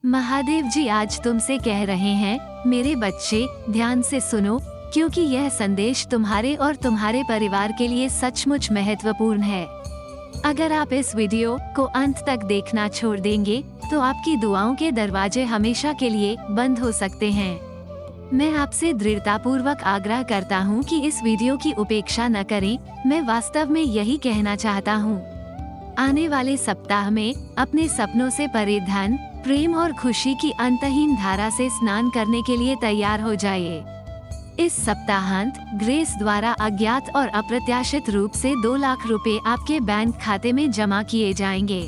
महादेव जी आज तुमसे कह रहे हैं, मेरे बच्चे ध्यान से सुनो, क्योंकि यह संदेश तुम्हारे और तुम्हारे परिवार के लिए सचमुच महत्वपूर्ण है। अगर आप इस वीडियो को अंत तक देखना छोड़ देंगे तो आपकी दुआओं के दरवाजे हमेशा के लिए बंद हो सकते हैं। मैं आपसे दृढ़तापूर्वक आग्रह करता हूँ कि इस वीडियो की उपेक्षा न करें। मैं वास्तव में यही कहना चाहता हूँ। आने वाले सप्ताह में अपने सपनों से परे धन, प्रेम और खुशी की अंतहीन धारा से स्नान करने के लिए तैयार हो जाइए। इस सप्ताहांत ग्रेस द्वारा अज्ञात और अप्रत्याशित रूप से 2 लाख रुपए आपके बैंक खाते में जमा किए जाएंगे।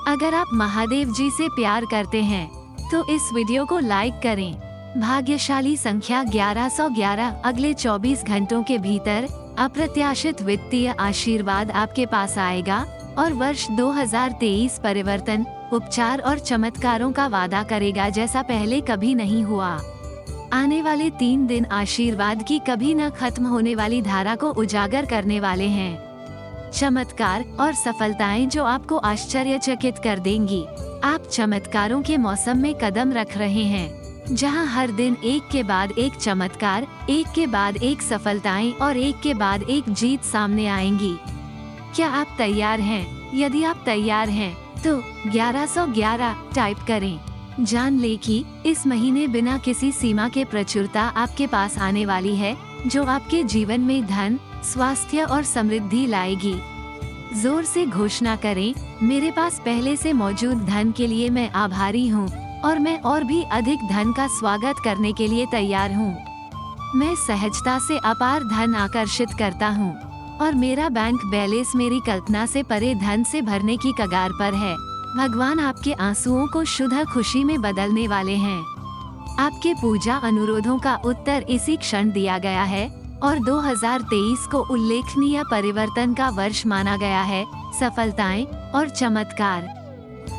अगर आप महादेव जी से प्यार करते हैं तो इस वीडियो को लाइक करें। भाग्यशाली संख्या 1111। अगले 24 घंटों के भीतर अप्रत्याशित वित्तीय आशीर्वाद आपके पास आएगा और वर्ष 2023 परिवर्तन, उपचार और चमत्कारों का वादा करेगा जैसा पहले कभी नहीं हुआ। आने वाले 3 दिन आशीर्वाद की कभी न खत्म होने वाली धारा को उजागर करने वाले हैं। चमत्कार और सफलताएं जो आपको आश्चर्यचकित कर देंगी। आप चमत्कारों के मौसम में कदम रख रहे हैं, जहां हर दिन एक के बाद एक चमत्कार, एक के बाद एक सफलताएं और एक के बाद एक जीत सामने आएंगी। क्या आप तैयार हैं? यदि आप तैयार हैं तो 1111 टाइप करें। जान ले कि इस महीने बिना किसी सीमा के प्रचुरता आपके पास आने वाली है, जो आपके जीवन में धन, स्वास्थ्य और समृद्धि लाएगी। जोर से घोषणा करें, मेरे पास पहले से मौजूद धन के लिए मैं आभारी हूँ और मैं और भी अधिक धन का स्वागत करने के लिए तैयार हूँ। मैं सहजता से अपार धन आकर्षित करता हूँ और मेरा बैंक बैलेंस मेरी कल्पना से परे धन से भरने की कगार पर है। भगवान आपके आंसुओं को शुद्ध खुशी में बदलने वाले हैं। आपके पूजा अनुरोधों का उत्तर इसी क्षण दिया गया है और 2023 को उल्लेखनीय परिवर्तन का वर्ष माना गया है। सफलताएं और चमत्कार।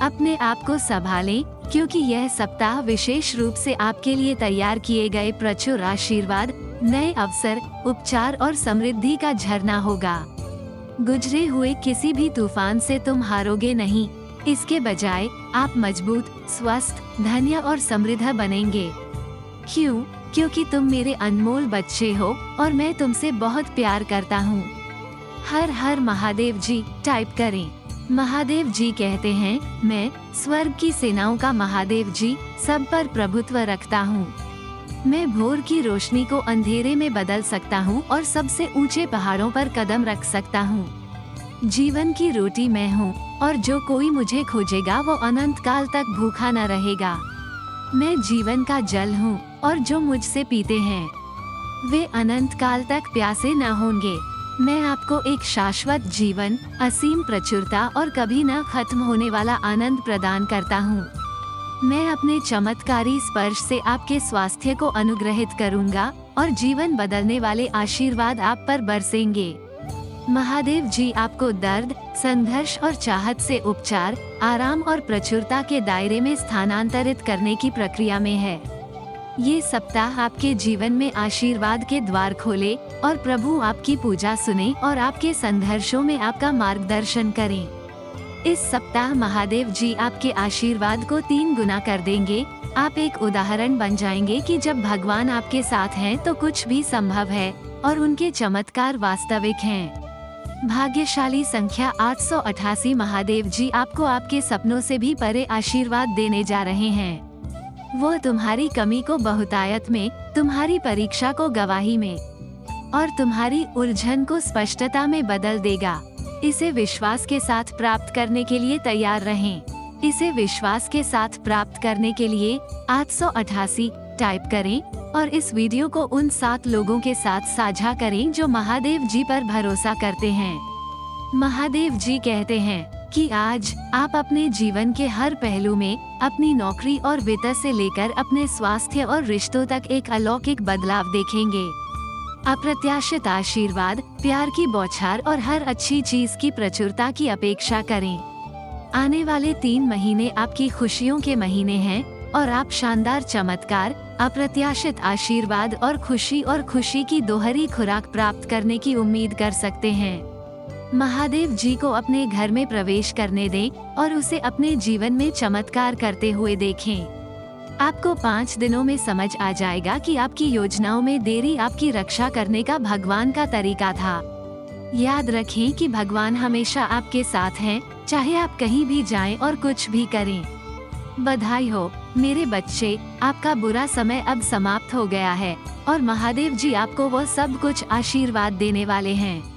अपने आप को संभालें, क्योंकि यह सप्ताह विशेष रूप से आपके लिए तैयार किए गए प्रचुर आशीर्वाद, नए अवसर, उपचार और समृद्धि का झरना होगा। गुजरे हुए किसी भी तूफान से तुम हारोगे नहीं। इसके बजाय आप मजबूत, स्वस्थ, धन्य और समृद्ध बनेंगे। क्यों? क्योंकि तुम मेरे अनमोल बच्चे हो और मैं तुमसे बहुत प्यार करता हूँ। हर हर महादेव जी टाइप करें। महादेव जी कहते हैं, मैं स्वर्ग की सेनाओं का महादेव जी सब पर प्रभुत्व रखता हूँ। मैं भोर की रोशनी को अंधेरे में बदल सकता हूँ और सबसे ऊंचे पहाड़ों पर कदम रख सकता हूँ। जीवन की रोटी मैं हूँ और जो कोई मुझे खोजेगा वो अनंत काल तक भूखा न रहेगा। मैं जीवन का जल हूँ और जो मुझसे पीते हैं वे अनंत काल तक प्यासे न होंगे। मैं आपको एक शाश्वत जीवन, असीम प्रचुरता और कभी न खत्म होने वाला आनंद प्रदान करता हूँ। मैं अपने चमत्कारी स्पर्श से आपके स्वास्थ्य को अनुग्रहित करूँगा और जीवन बदलने वाले आशीर्वाद आप पर बरसेंगे। महादेव जी आपको दर्द, संघर्ष और चाहत से उपचार, आराम और प्रचुरता के दायरे में स्थानांतरित करने की प्रक्रिया में है। ये सप्ताह आपके जीवन में आशीर्वाद के द्वार खोले और प्रभु आपकी पूजा सुने और आपके संघर्षों में आपका मार्गदर्शन करें। इस सप्ताह महादेव जी आपके आशीर्वाद को 3 गुना कर देंगे। आप एक उदाहरण बन जाएंगे कि जब भगवान आपके साथ हैं तो कुछ भी संभव है और उनके चमत्कार वास्तविक हैं। भाग्यशाली संख्या 888। महादेव जी आपको आपके सपनों से भी परे आशीर्वाद देने जा रहे हैं। वो तुम्हारी कमी को बहुतायत में, तुम्हारी परीक्षा को गवाही में और तुम्हारी उलझन को स्पष्टता में बदल देगा। इसे विश्वास के साथ प्राप्त करने के लिए तैयार रहें। इसे विश्वास के साथ प्राप्त करने के लिए 888 टाइप करें और इस वीडियो को उन 7 लोगों के साथ साझा करें जो महादेव जी पर भरोसा करते हैं। महादेव जी कहते हैं कि आज आप अपने जीवन के हर पहलू में, अपनी नौकरी और वित्त से लेकर अपने स्वास्थ्य और रिश्तों तक एक अलौकिक बदलाव देखेंगे। अप्रत्याशित आशीर्वाद, प्यार की बौछार और हर अच्छी चीज की प्रचुरता की अपेक्षा करें। आने वाले 3 महीने आपकी खुशियों के महीने हैं और आप शानदार चमत्कार, अप्रत्याशित आशीर्वाद और खुशी की दोहरी खुराक प्राप्त करने की उम्मीद कर सकते हैं। महादेव जी को अपने घर में प्रवेश करने दें और उसे अपने जीवन में चमत्कार करते हुए देखें। आपको 5 दिनों में समझ आ जाएगा कि आपकी योजनाओं में देरी आपकी रक्षा करने का भगवान का तरीका था। याद रखें कि भगवान हमेशा आपके साथ हैं, चाहे आप कहीं भी जाएं और कुछ भी करें। बधाई हो मेरे बच्चे, आपका बुरा समय अब समाप्त हो गया है और महादेव जी आपको वो सब कुछ आशीर्वाद देने वाले हैं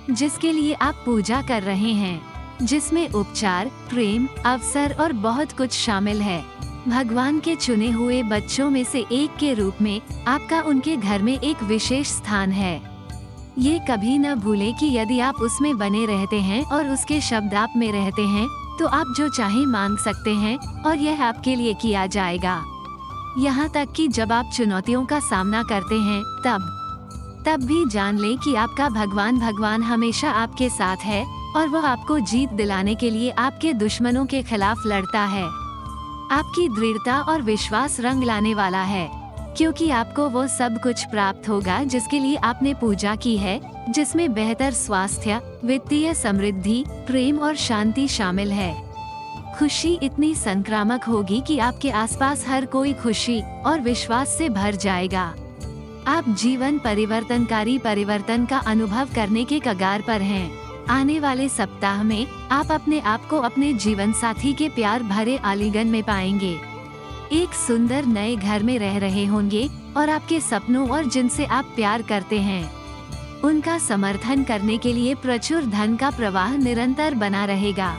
जिसके लिए आप पूजा कर रहे हैं, जिसमें उपचार, प्रेम, अवसर और बहुत कुछ शामिल है। भगवान के चुने हुए बच्चों में से एक के रूप में आपका उनके घर में एक विशेष स्थान है। ये कभी न भूलें कि यदि आप उसमें बने रहते हैं और उसके शब्द आप में रहते हैं तो आप जो चाहे मांग सकते हैं और यह आपके लिए किया जाएगा। यहाँ तक कि जब आप चुनौतियों का सामना करते हैं तब भी जान लें कि आपका भगवान हमेशा आपके साथ है और वह आपको जीत दिलाने के लिए आपके दुश्मनों के खिलाफ लड़ता है। आपकी दृढ़ता और विश्वास रंग लाने वाला है, क्योंकि आपको वो सब कुछ प्राप्त होगा जिसके लिए आपने पूजा की है, जिसमें बेहतर स्वास्थ्य, वित्तीय समृद्धि, प्रेम और शांति शामिल है। खुशी इतनी संक्रामक होगी कि आपके आसपास हर कोई खुशी और विश्वास से भर जाएगा। आप जीवन परिवर्तन का अनुभव करने के कगार पर हैं। आने वाले सप्ताह में आप अपने आप को अपने जीवन साथी के प्यार भरे आलिंगन में पाएंगे। एक सुंदर नए घर में रह रहे होंगे और आपके सपनों और जिनसे आप प्यार करते हैं उनका समर्थन करने के लिए प्रचुर धन का प्रवाह निरंतर बना रहेगा।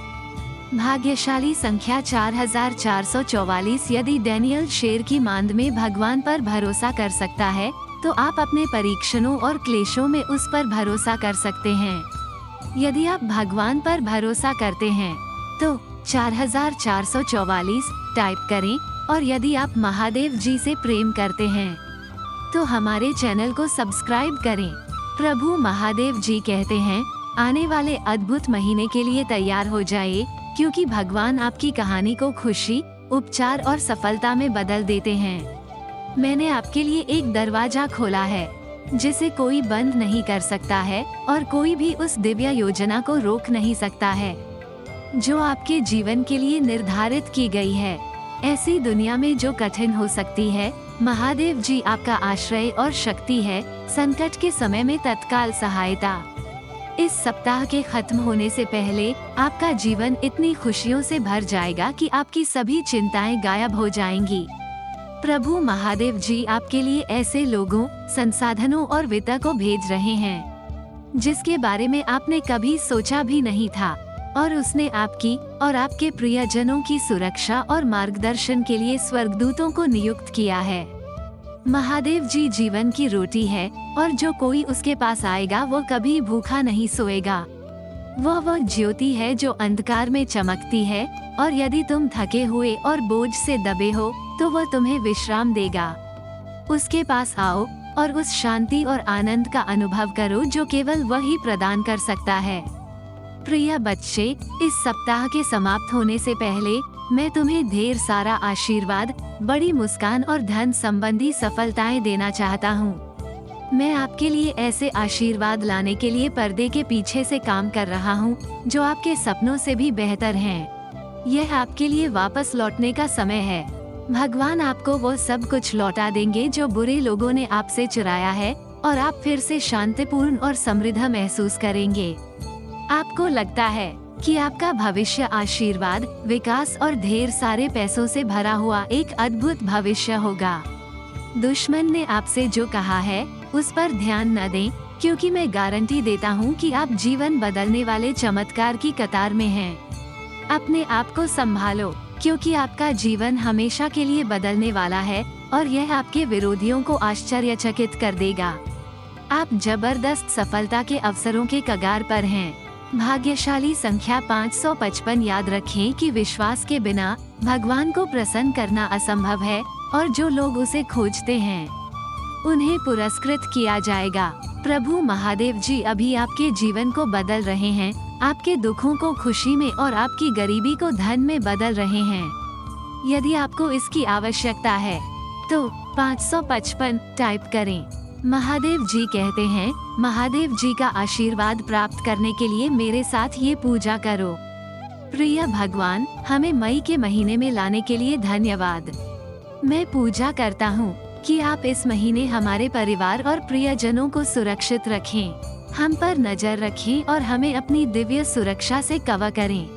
भाग्यशाली संख्या 4444। यदि डैनियल शेर की मांद में भगवान पर भरोसा कर सकता है तो आप अपने परीक्षणों और क्लेशों में उस पर भरोसा कर सकते हैं। यदि आप भगवान पर भरोसा करते हैं तो 4444 टाइप करें, और यदि आप महादेव जी से प्रेम करते हैं तो हमारे चैनल को सब्सक्राइब करें। प्रभु महादेव जी कहते हैं, आने वाले अद्भुत महीने के लिए तैयार हो जाइए, क्योंकि भगवान आपकी कहानी को खुशी, उपचार और सफलता में बदल देते हैं। मैंने आपके लिए एक दरवाजा खोला है जिसे कोई बंद नहीं कर सकता है और कोई भी उस दिव्य योजना को रोक नहीं सकता है जो आपके जीवन के लिए निर्धारित की गई है। ऐसी दुनिया में जो कठिन हो सकती है, महादेव जी आपका आश्रय और शक्ति है। संकट के समय में तत्काल सहायता। इस सप्ताह के खत्म होने से पहले आपका जीवन इतनी खुशियों से भर जाएगा कि आपकी सभी चिंताएं गायब हो जाएंगी। प्रभु महादेव जी आपके लिए ऐसे लोगों, संसाधनों और वित्त को भेज रहे हैं जिसके बारे में आपने कभी सोचा भी नहीं था, और उसने आपकी और आपके प्रियजनों की सुरक्षा और मार्गदर्शन के लिए स्वर्गदूतों को नियुक्त किया है। महादेव जी जीवन की रोटी है और जो कोई उसके पास आएगा वो कभी भूखा नहीं सोएगा। वह ज्योति है जो अंधकार में चमकती है, और यदि तुम थके हुए और बोझ से दबे हो तो वह तुम्हें विश्राम देगा। उसके पास आओ और उस शांति और आनंद का अनुभव करो जो केवल वही प्रदान कर सकता है। प्रिय बच्चे, इस सप्ताह के समाप्त होने से पहले मैं तुम्हें ढेर सारा आशीर्वाद, बड़ी मुस्कान और धन संबंधी सफलताएं देना चाहता हूँ। मैं आपके लिए ऐसे आशीर्वाद लाने के लिए पर्दे के पीछे से काम कर रहा हूँ जो आपके सपनों से भी बेहतर हैं। यह आपके लिए वापस लौटने का समय है। भगवान आपको वो सब कुछ लौटा देंगे जो बुरे लोगों ने आपसे चुराया है, और आप फिर से शांतिपूर्ण और समृद्ध महसूस करेंगे। आपको लगता है कि आपका भविष्य आशीर्वाद, विकास और ढेर सारे पैसों से भरा हुआ एक अद्भुत भविष्य होगा। दुश्मन ने आपसे जो कहा है उस पर ध्यान न दें, क्योंकि मैं गारंटी देता हूँ कि आप जीवन बदलने वाले चमत्कार की कतार में हैं। अपने आप को संभालो, क्योंकि आपका जीवन हमेशा के लिए बदलने वाला है और यह आपके विरोधियों को आश्चर्यचकित कर देगा। आप जबरदस्त सफलता के अवसरों के कगार पर हैं। भाग्यशाली संख्या 555। याद रखें कि विश्वास के बिना भगवान को प्रसन्न करना असंभव है, और जो लोग उसे खोजते हैं उन्हें पुरस्कृत किया जाएगा। प्रभु महादेव जी अभी आपके जीवन को बदल रहे हैं, आपके दुखों को खुशी में और आपकी गरीबी को धन में बदल रहे हैं। यदि आपको इसकी आवश्यकता है तो 555 टाइप करें। महादेव जी कहते हैं, महादेव जी का आशीर्वाद प्राप्त करने के लिए मेरे साथ ये पूजा करो। प्रिय भगवान, हमें मई के महीने में लाने के लिए धन्यवाद। मैं पूजा करता हूँ कि आप इस महीने हमारे परिवार और प्रियजनों को सुरक्षित रखें, हम पर नजर रखें और हमें अपनी दिव्य सुरक्षा से कवर करें।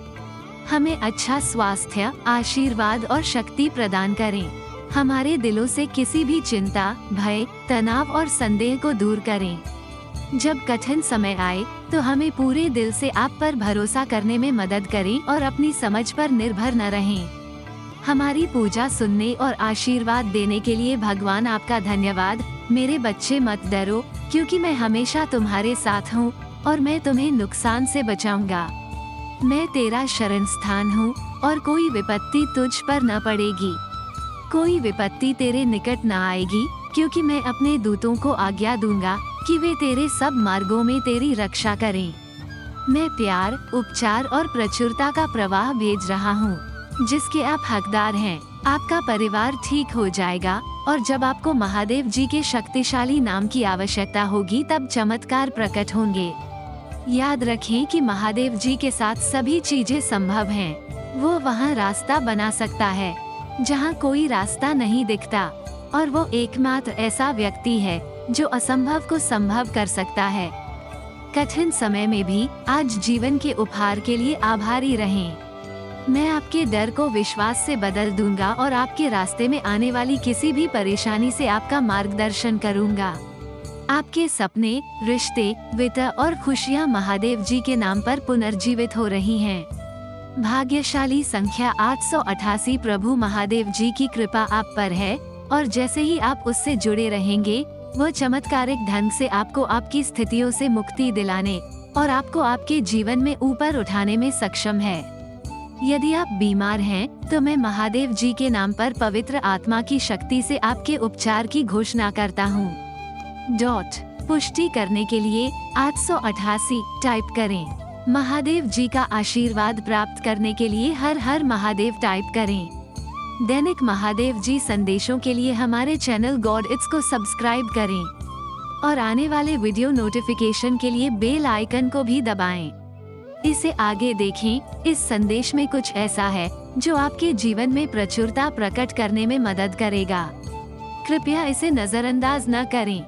हमें अच्छा स्वास्थ्य, आशीर्वाद और शक्ति प्रदान करें। हमारे दिलों से किसी भी चिंता, भय, तनाव और संदेह को दूर करें। जब कठिन समय आए तो हमें पूरे दिल से आप पर भरोसा करने में मदद करें और अपनी समझ पर निर्भर न रहें। हमारी पूजा सुनने और आशीर्वाद देने के लिए भगवान आपका धन्यवाद। मेरे बच्चे, मत डरो, क्योंकि मैं हमेशा तुम्हारे साथ हूँ और मैं तुम्हें नुकसान से बचाऊंगा। मैं तेरा शरण स्थान हूँ और कोई विपत्ति तुझ पर न पड़ेगी। कोई विपत्ति तेरे निकट न आएगी, क्योंकि मैं अपने दूतों को आज्ञा दूंगा कि वे तेरे सब मार्गों में तेरी रक्षा करें। मैं प्यार, उपचार और प्रचुरता का प्रवाह भेज रहा हूँ, जिसके आप हकदार हैं। आपका परिवार ठीक हो जाएगा और जब आपको महादेव जी के शक्तिशाली नाम की आवश्यकता होगी तब चमत्कार प्रकट होंगे। याद रखें कि महादेव जी के साथ सभी चीजें संभव हैं। वो वहाँ रास्ता बना सकता है जहाँ कोई रास्ता नहीं दिखता, और वो एकमात्र ऐसा व्यक्ति है जो असंभव को संभव कर सकता है। कठिन समय में भी आज जीवन के उपहार के लिए आभारी रहें। मैं आपके डर को विश्वास से बदल दूंगा और आपके रास्ते में आने वाली किसी भी परेशानी से आपका मार्गदर्शन करूंगा। आपके सपने, रिश्ते, वित्त और खुशियां महादेव जी के नाम पर पुनर्जीवित हो रही हैं। भाग्यशाली संख्या 888। प्रभु महादेव जी की कृपा आप पर है और जैसे ही आप उससे जुड़े रहेंगे, वो चमत्कारिक ढंग से आपको आपकी स्थितियों से मुक्ति दिलाने और आपको आपके जीवन में ऊपर उठाने में सक्षम है। यदि आप बीमार हैं, तो मैं महादेव जी के नाम पर पवित्र आत्मा की शक्ति से आपके उपचार की घोषणा करता हूँ। पुष्टि करने के लिए 888 टाइप करें। महादेव जी का आशीर्वाद प्राप्त करने के लिए हर हर महादेव टाइप करें। दैनिक महादेव जी संदेशों के लिए हमारे चैनल गॉड इट्स को सब्सक्राइब करें और आने वाले वीडियो नोटिफिकेशन के लिए बेल आइकन को भी दबाएं। इसे आगे देखें। इस संदेश में कुछ ऐसा है जो आपके जीवन में प्रचुरता प्रकट करने में मदद करेगा। कृपया इसे नजरअंदाज न करें।